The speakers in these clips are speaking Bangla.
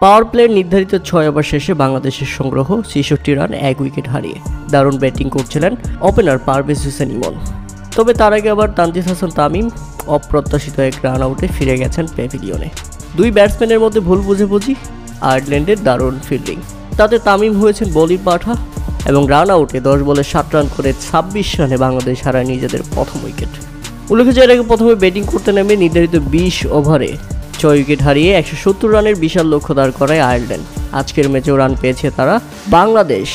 পাওয়ার প্লের নির্ধারিত 6 ওভার শেষে বাংলাদেশের সংগ্রহ ৬৬ রান 1 উইকেট হারিয়ে দারুণ ব্যাটিং করছিলেন ওপেনার পারভেজ হোসেন ইমন। তবে তার আগে আবার তানজিদ হাসান তামিম অপ্রত্যাশিত এক রান আউটে ফিরে গেছেন প্যাভিলিয়নে। দুই ব্যাটসম্যানের মধ্যে ভুল বুঝাবুঝি, আয়ারল্যান্ডের দারুণ ফিল্ডিং, তাতে তামিম হয়েছেন বলির পাঠা এবং রান আউটে 10 বলে 7 রান করে 26 রানে বাংলাদেশ হারায় নিজেদের প্রথম উইকেট। উল্লেখ্য যে এর আগে প্রথমে ব্যাটিং করতে নেমে নির্ধারিত 20 ওভারে 6 উইকেট হারিয়ে 170 রানের বিশাল লক্ষ্য দাঁড় করায় আয়ারল্যান্ড। আজকের ম্যাচেও রান পেয়েছে তারা। বাংলাদেশ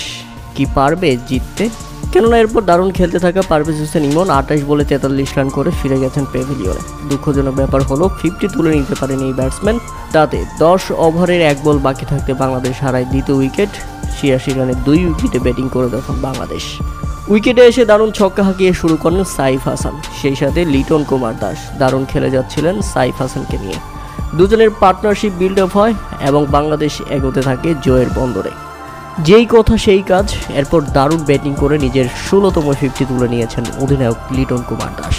কি পারবে জিততে? কেননা এরপর দারুণ খেলতে থাকা পারভেজ হোসেন ইমন 28 বলে 43 রান করে ফিরে গেছেন প্যাভিলিয়নে। দুঃখজনক ব্যাপার হলো 50 তুলে নিতে পারেন এই ব্যাটসম্যান। তাতে 10 ওভারের 1 বল বাকি থাকতে বাংলাদেশ হারায় দ্বিতীয় উইকেট। 86 রানে 2 উইকেটে ব্যাটিং করে তখন বাংলাদেশ। উইকেটে এসে দারুণ ছক্কা হাঁকিয়ে শুরু করেন সাইফ হাসান, সেই সাথে লিটন কুমার দাস দারুণ খেলে যাচ্ছিলেন সাইফ হাসানকে নিয়ে। দুজনের পার্টনারশিপ বিল্ড আপ হয় এবং বাংলাদেশ এগোতে থাকে জয়ের বন্দরে। যেই কথা সেই কাজ, এরপর দারুণ ব্যাটিং করে নিজের 16তম 50 তুলে নিয়েছেন অধিনায়ক লিটন কুমার দাস।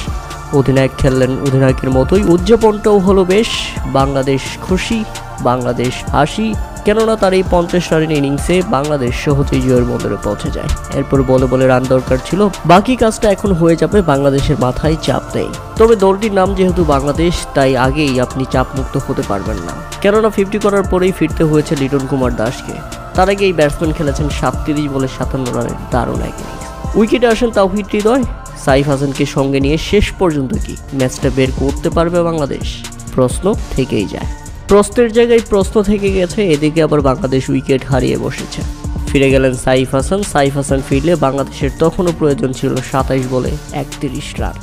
অধিনায়ক খেললেন অধিনায়কের মতোই, উদযাপনটাও হলো বেশ। বাংলাদেশ খুশি, বাংলাদেশ হাসি, কেননা তার এই 50 রানের ইনিংসে বাংলাদেশ সহজেই জয়ের বন্দরে পৌঁছে যায়। এরপর বলে বলে রান দরকার ছিল, বাকি কাজটা এখন হয়ে যাবে, বাংলাদেশের মাথায় চাপ নেই। তবে দলটির নাম যেহেতু বাংলাদেশ, তাই আগেই আপনি চাপমুক্ত হতে পারবেন না, কেননা 50 করার পরেই ফিরতে হয়েছে লিটন কুমার দাসকে। তার আগে এই ব্যাটসম্যান খেলেছেন 37 বলে 57 রানের দারুণ এক ইনিংস। উইকেটে আসেন তাওহিদ হৃদয়, সাইফ হাসানকে সঙ্গে নিয়ে শেষ পর্যন্ত কি ম্যাচটা বের করতে পারবে বাংলাদেশ? প্রশ্ন থেকেই যায়। প্রশ্নের জায়গায় প্রশ্ন থেকে গেছে। এদিকে আবার বাংলাদেশ উইকেট হারিয়ে বসেছে। ফিরে গেলেন সাইফ হাসান। সাইফ হাসান ফিরলে বাংলাদেশের তখনও প্রয়োজন ছিল 27 বলে 31 রান।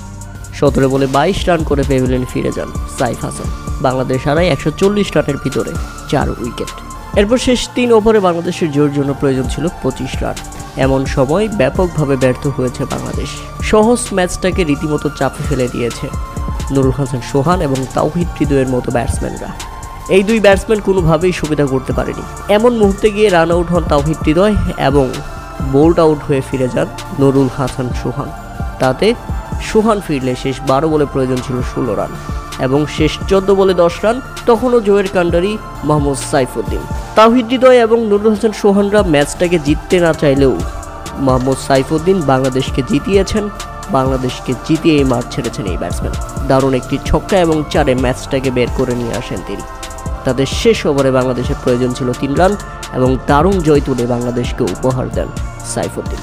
17 বলে 22 রান করে প্যাভিলিয়নে ফিরে যান সাইফ হাসান। বাংলাদেশ হারায় 140 রানের ভিতরে 4 উইকেট। এরপর শেষ 3 ওভারে বাংলাদেশের জয়ের জন্য প্রয়োজন ছিল 25 রান। এমন সময় ব্যাপকভাবে ব্যর্থ হয়েছে বাংলাদেশ। সহজ ম্যাচটাকে রীতিমতো চাপে ফেলে দিয়েছে নুরুল হাসান সোহান এবং তাওহিদ হৃদয়ের মতো ব্যাটসম্যানরা। এই দুই ব্যাটসম্যান কোনোভাবেই সুবিধা করতে পারেনি। এমন মুহূর্তে গিয়ে রান আউট হন তাওহিদ হৃদয় এবং বোল্ড আউট হয়ে ফিরে যান নুরুল হাসান সোহান। তাতে সোহান ফিরলে শেষ 12 বলে প্রয়োজন ছিল 16 রান এবং শেষ 14 বলে 10 রান। তখনও জয়ের কাণ্ডারি মোহাম্মদ সাইফুদ্দিন। তাওহিদ হৃদয় এবং নুরুল হাসান সোহানরা ম্যাচটাকে জিততে না চাইলেও মোহাম্মদ সাইফুদ্দিন বাংলাদেশকে জিতিয়েছেন। বাংলাদেশকে জিতিয়ে এই মাঠ ছেড়েছেন এই ব্যাটসম্যান। দারুণ একটি ছক্কা এবং 4-এ ম্যাচটাকে বের করে নিয়ে আসেন তিনি। তাদের শেষ ওভারে বাংলাদেশের প্রয়োজন ছিল 3 রান এবং দারুণ জয় তুলে বাংলাদেশকে উপহার দেন সাইফুদ্দিন।